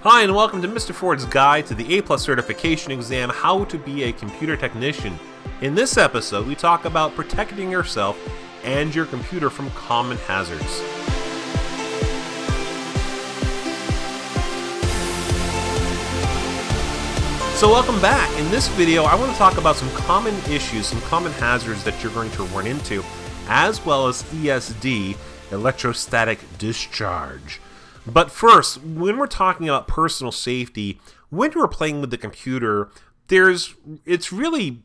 Hi, and welcome to Mr. Ford's Guide to the A+ Certification Exam, How to be a Computer Technician. In this episode, we talk about protecting yourself and your computer from common hazards. So welcome back. In this video, I want to talk about some common issues, some common hazards that you're going to run into, as well as ESD, electrostatic discharge. But first, when we're talking about personal safety, when you're playing with the computer, it's really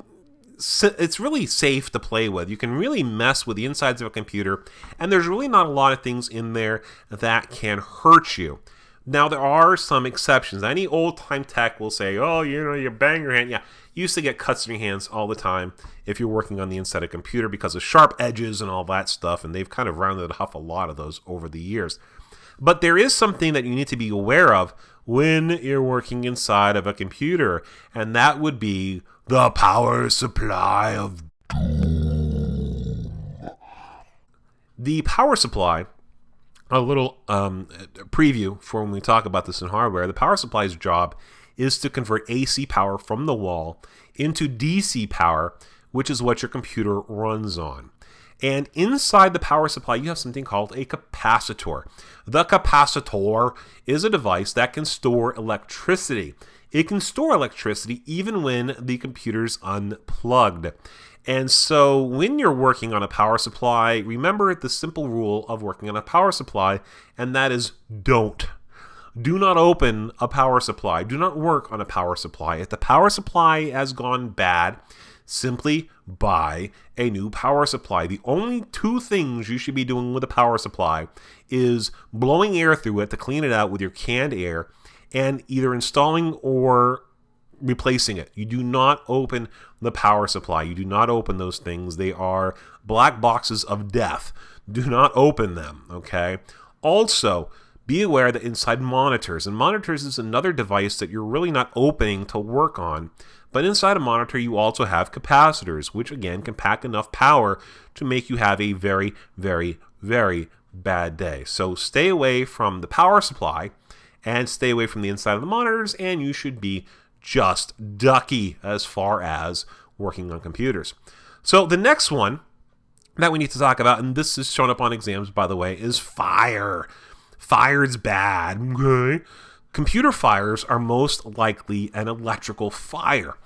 safe to play with. You can really mess with the insides of a computer, and there's really not a lot of things in there that can hurt you. Now, there are some exceptions. Any old-time tech will say, oh, you bang your hand. Yeah, you used to get cuts in your hands all the time if you're working on the inside of a computer because of sharp edges and all that stuff, and they've kind of rounded off a lot of those over the years. But there is something that you need to be aware of when you're working inside of a computer, and that would be the power supply of doom. The power supply, a little preview for when we talk about this in hardware, the power supply's job is to convert AC power from the wall into DC power, which is what your computer runs on. And inside the power supply, you have something called a capacitor. The capacitor is a device that can store electricity. It can store electricity even when the computer's unplugged. And so when you're working on a power supply, remember the simple rule of working on a power supply, and that is don't. Do not open a power supply. Do not work on a power supply. If the power supply has gone bad, simply buy a new power supply. The only two things you should be doing with a power supply is blowing air through it to clean it out with your canned air and either installing or replacing it. You do not open the power supply. You do not open those things. They are black boxes of death. Do not open them, okay? Also, be aware that inside monitors, and monitors is another device that you're really not opening to work on, but inside a monitor you also have capacitors, which again can pack enough power to make you have a very, very, very bad day. So stay away from the power supply and stay away from the inside of the monitors, and you should be just ducky as far as working on computers. So the next one that we need to talk about, and this is shown up on exams by the way, is fire. Fire's bad, okay? Computer fires are most likely an electrical fire,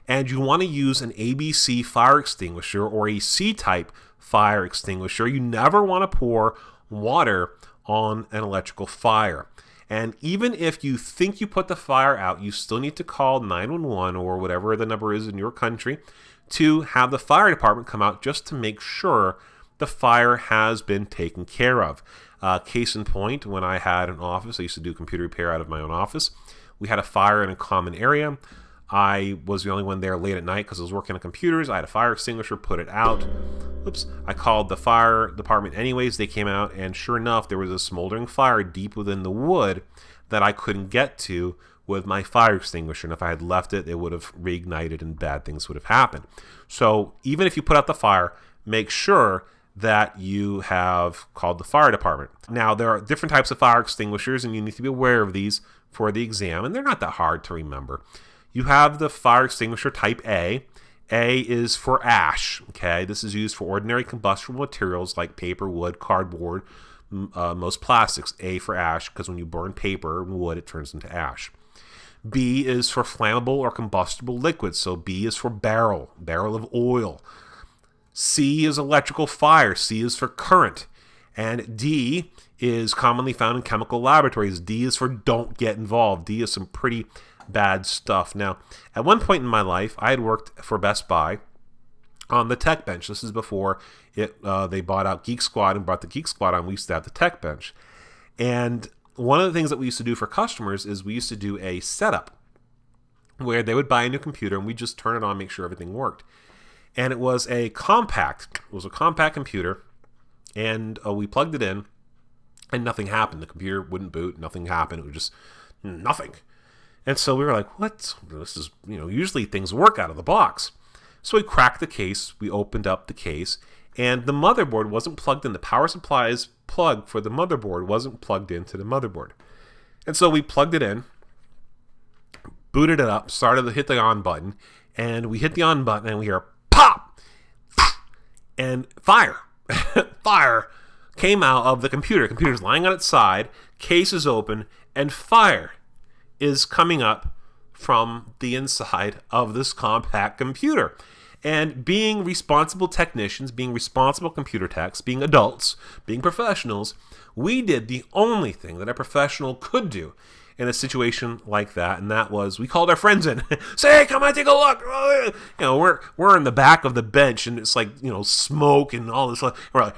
and you want to use an ABC fire extinguisher or a C-type fire extinguisher. You never want to pour water on an electrical fire. And even if you think you put the fire out, you still need to call 911 or whatever the number is in your country to have the fire department come out just to make sure the fire has been taken care of. Case in point, when I had an office, I used to do computer repair out of my own office. We had a fire in a common area. I was the only one there late at night because I was working on computers. I had a fire extinguisher, put it out. Oops, I called the fire department anyways. They came out, and sure enough, there was a smoldering fire deep within the wood that I couldn't get to with my fire extinguisher. And if I had left it, it would have reignited and bad things would have happened. So even if you put out the fire, make sure that you have called the fire department. Now, there are different types of fire extinguishers, and you need to be aware of these for the exam, and they're not that hard to remember. You have the fire extinguisher type A. A is for ash, okay? This is used for ordinary combustible materials like paper, wood, cardboard, most plastics. A for ash, because when you burn paper and wood, it turns into ash. B is for flammable or combustible liquids, so B is for barrel of oil. C is electrical fire. C is for current. And D is commonly found in chemical laboratories. D is for don't get involved. D is some pretty bad stuff. Now, at one point in my life, I had worked for Best Buy on the tech bench. This is before they bought out Geek Squad and brought the Geek Squad on. We used to have the tech bench. And one of the things that we used to do for customers is we used to do a setup where they would buy a new computer and we just turn it on, make sure everything worked. And it was a compact computer, and we plugged it in, and nothing happened. The computer wouldn't boot, nothing happened. It was just nothing. And so we were like, what? This is, usually things work out of the box. So we cracked the case, we opened up the case, and the motherboard wasn't plugged in. The power supply's plug for the motherboard wasn't plugged into the motherboard. And so we plugged it in, booted it up, started to hit the on button, and we hit the on button and we hear pop, and fire. Fire came out of the computer. The computer's lying on its side, case is open, and fire is coming up from the inside of this compact computer. And being responsible technicians, being responsible computer techs, being adults, being professionals, we did the only thing that a professional could do in a situation like that, and that was we called our friends in. Say, hey, come on, take a look. You know, we're in the back of the bench, and it's like, you know, smoke and all this. We're like,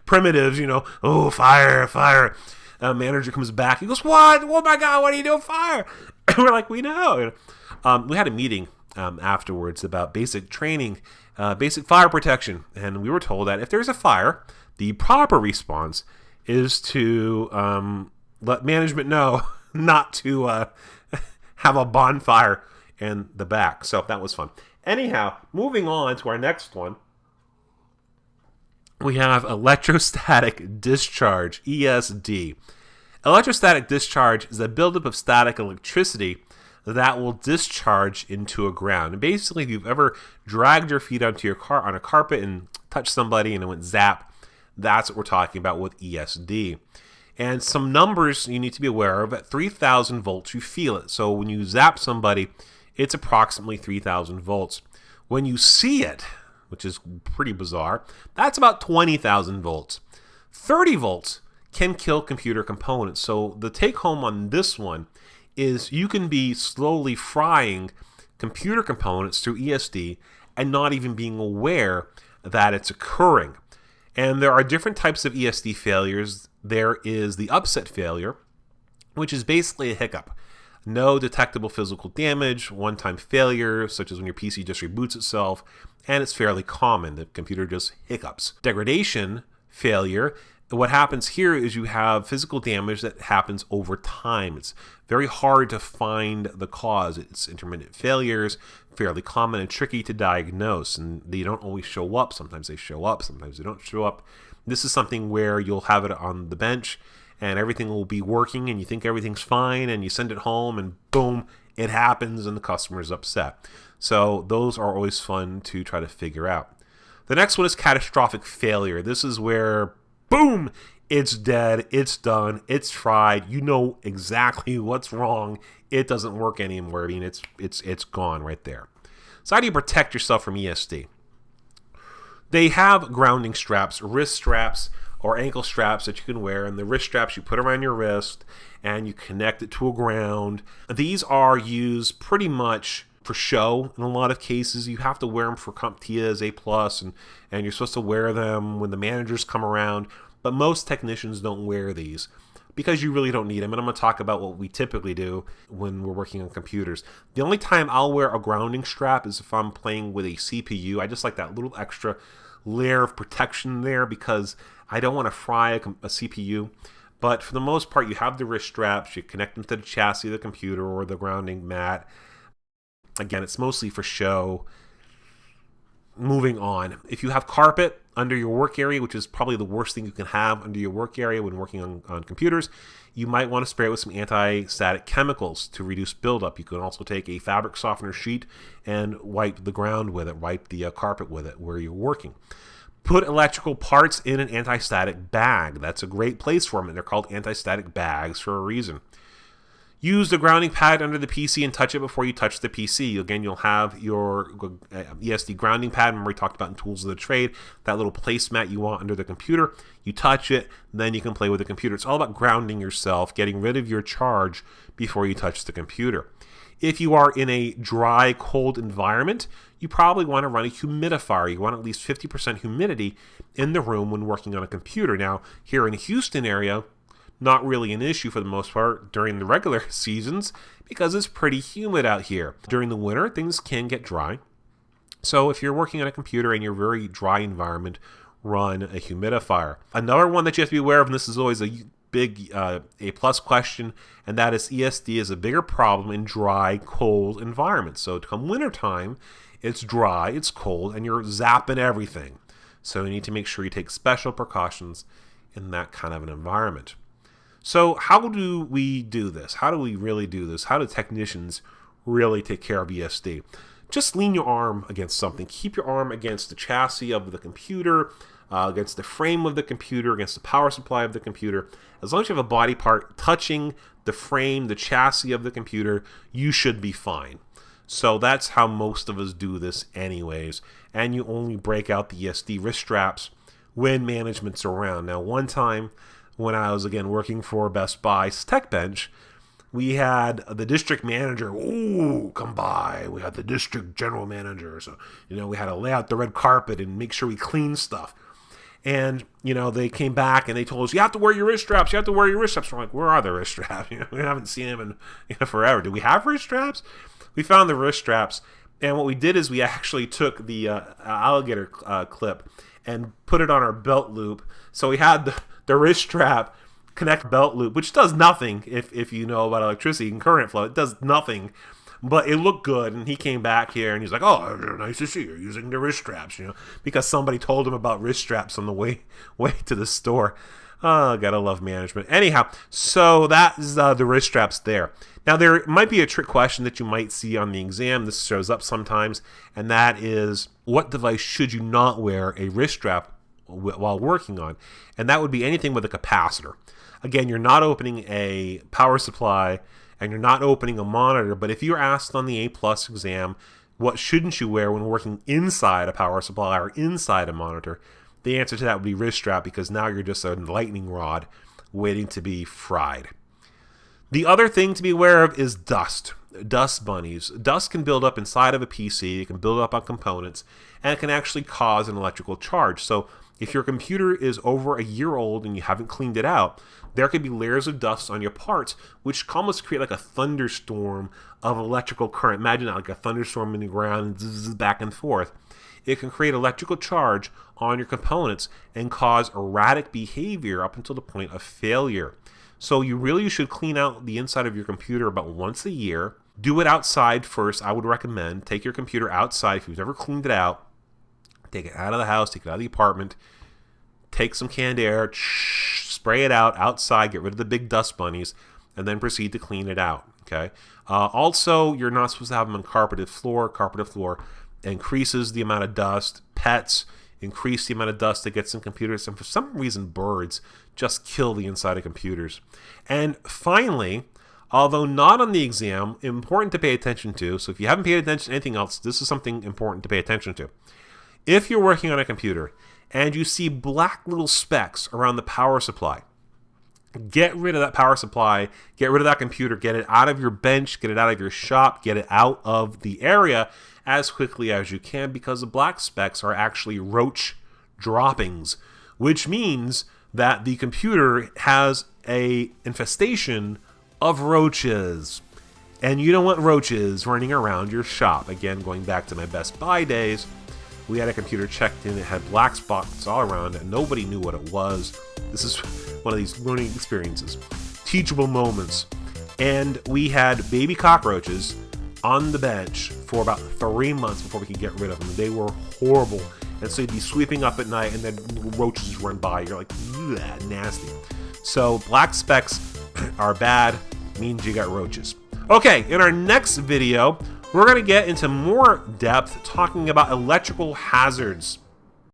primitives, you know, oh, fire, fire. Manager comes back. He goes, what? Oh my God, what are you doing? Fire! We're like, we know. We had a meeting afterwards about basic training, basic fire protection, and we were told that if there's a fire, the proper response is to let management know not to have a bonfire in the back. So that was fun. Anyhow, moving on to our next one. We have electrostatic discharge, ESD. Electrostatic discharge is a buildup of static electricity that will discharge into a ground. And basically, if you've ever dragged your feet onto your car on a carpet and touched somebody and it went zap, that's what we're talking about with ESD. And some numbers you need to be aware of. At 3,000 volts, you feel it. So when you zap somebody, it's approximately 3,000 volts. When you see it, which is pretty bizarre, that's about 20,000 volts. 30 volts can kill computer components. So the take home on this one is you can be slowly frying computer components through ESD and not even being aware that it's occurring. And there are different types of ESD failures. There is the upset failure, which is basically a hiccup. No detectable physical damage, one-time failure, such as when your PC just reboots itself, and it's fairly common. The computer just hiccups. Degradation failure, what happens here is you have physical damage that happens over time. It's very hard to find the cause. It's intermittent failures, fairly common and tricky to diagnose, and they don't always show up. Sometimes they show up, sometimes they don't show up. This is something where you'll have it on the bench and everything will be working and you think everything's fine and you send it home and boom, it happens and the customer is upset. So those are always fun to try to figure out. The next one is catastrophic failure. This is where boom, it's dead, it's done, it's fried. You know exactly what's wrong. It doesn't work anymore. I mean, it's gone right there. So how do you protect yourself from ESD? They have grounding straps, wrist straps, or ankle straps that you can wear. And the wrist straps you put around your wrist and you connect it to a ground. These are used pretty much for show in a lot of cases. You have to wear them for CompTIA A+, and you're supposed to wear them when the managers come around. But most technicians don't wear these because you really don't need them. And I'm going to talk about what we typically do when we're working on computers. The only time I'll wear a grounding strap is if I'm playing with a CPU. I just like that little extra layer of protection there because I don't want to fry a CPU. But for the most part, you have the wrist straps. You connect them to the chassis of the computer or the grounding mat. Again, it's mostly for show. Moving on. If you have carpet under your work area, which is probably the worst thing you can have under your work area when working on computers, you might want to spray it with some anti-static chemicals to reduce buildup. You can also take a fabric softener sheet and wipe the ground with it, wipe the carpet with it where you're working. Put electrical parts in an anti-static bag. That's a great place for them, and they're called anti-static bags for a reason. Use the grounding pad under the PC and touch it before you touch the PC. Again, you'll have your ESD grounding pad. Remember we talked about in Tools of the Trade, that little placemat you want under the computer. You touch it, then you can play with the computer. It's all about grounding yourself, getting rid of your charge before you touch the computer. If you are in a dry, cold environment, you probably want to run a humidifier. You want at least 50% humidity in the room when working on a computer. Now, here in the Houston area, not really an issue for the most part during the regular seasons because it's pretty humid out here. During the winter, things can get dry. So if you're working on a computer in your very dry environment, run a humidifier. Another one that you have to be aware of, and this is always a big A+ question, and that is ESD is a bigger problem in dry, cold environments. So come wintertime, it's dry, it's cold, and you're zapping everything. So you need to make sure you take special precautions in that kind of an environment. So how do we do this? How do we really do this? How do technicians really take care of ESD? Just lean your arm against something. Keep your arm against the chassis of the computer, against the frame of the computer, against the power supply of the computer. As long as you have a body part touching the frame, the chassis of the computer, you should be fine. So that's how most of us do this anyways. And you only break out the ESD wrist straps when management's around. Now, one time when I was, again, working for Best Buy's Tech Bench, we had the district manager, come by. We had the district general manager. So, we had to lay out the red carpet and make sure we clean stuff. And, they came back and they told us, you have to wear your wrist straps. You have to wear your wrist straps. We're like, where are the wrist straps? We haven't seen them in forever. Do we have wrist straps? We found the wrist straps. And what we did is we actually took the alligator clip and put it on our belt loop. So we had the wrist strap connect belt loop, which does nothing if you know about electricity and current flow. It does nothing, but it looked good. And he came back here and he's like, oh, nice to see you're using the wrist straps, because somebody told him about wrist straps on the way to the store. Oh, gotta love management. Anyhow, so that is the wrist straps there. Now, there might be a trick question that you might see on the exam. This shows up sometimes, and that is, what device should you not wear a wrist strap while working on? And that would be anything with a capacitor. Again, you're not opening a power supply and you're not opening a monitor, but if you're asked on the A+ exam, what shouldn't you wear when working inside a power supply or inside a monitor, the answer to that would be wrist strap, because now you're just a lightning rod waiting to be fried. The other thing to be aware of is dust. Dust bunnies. Dust can build up inside of a PC, it can build up on components, and it can actually cause an electrical charge. So if your computer is over a year old and you haven't cleaned it out, there could be layers of dust on your parts, which almost create like a thunderstorm of electrical current. Imagine that, like a thunderstorm in the ground, zzz, back and forth. It can create electrical charge on your components and cause erratic behavior up until the point of failure. So you really should clean out the inside of your computer about once a year. Do it outside first, I would recommend. Take your computer outside if you've never cleaned it out. Take it out of the house, take it out of the apartment, take some canned air, spray it out outside, get rid of the big dust bunnies, and then proceed to clean it out, okay? Also, you're not supposed to have them on carpeted floor. Carpeted floor increases the amount of dust. Pets increase the amount of dust that gets in computers, and for some reason, birds just kill the inside of computers. And finally, although not on the exam, important to pay attention to, so if you haven't paid attention to anything else, this is something important to pay attention to. If you're working on a computer and you see black little specks around the power supply, get rid of that power supply, get rid of that computer, get it out of your bench, get it out of your shop, get it out of the area as quickly as you can, because the black specks are actually roach droppings, which means that the computer has a infestation of roaches. And you don't want roaches running around your shop. Again, going back to my Best Buy days, we had a computer checked in, it had black spots all around and nobody knew what it was. This is one of these learning experiences, teachable moments. And we had baby cockroaches on the bench for about 3 months before we could get rid of them. They were horrible. And so you'd be sweeping up at night and then roaches run by. You're like, nasty. So black specks are bad, means you got roaches. Okay, in our next video, we're going to get into more depth talking about electrical hazards.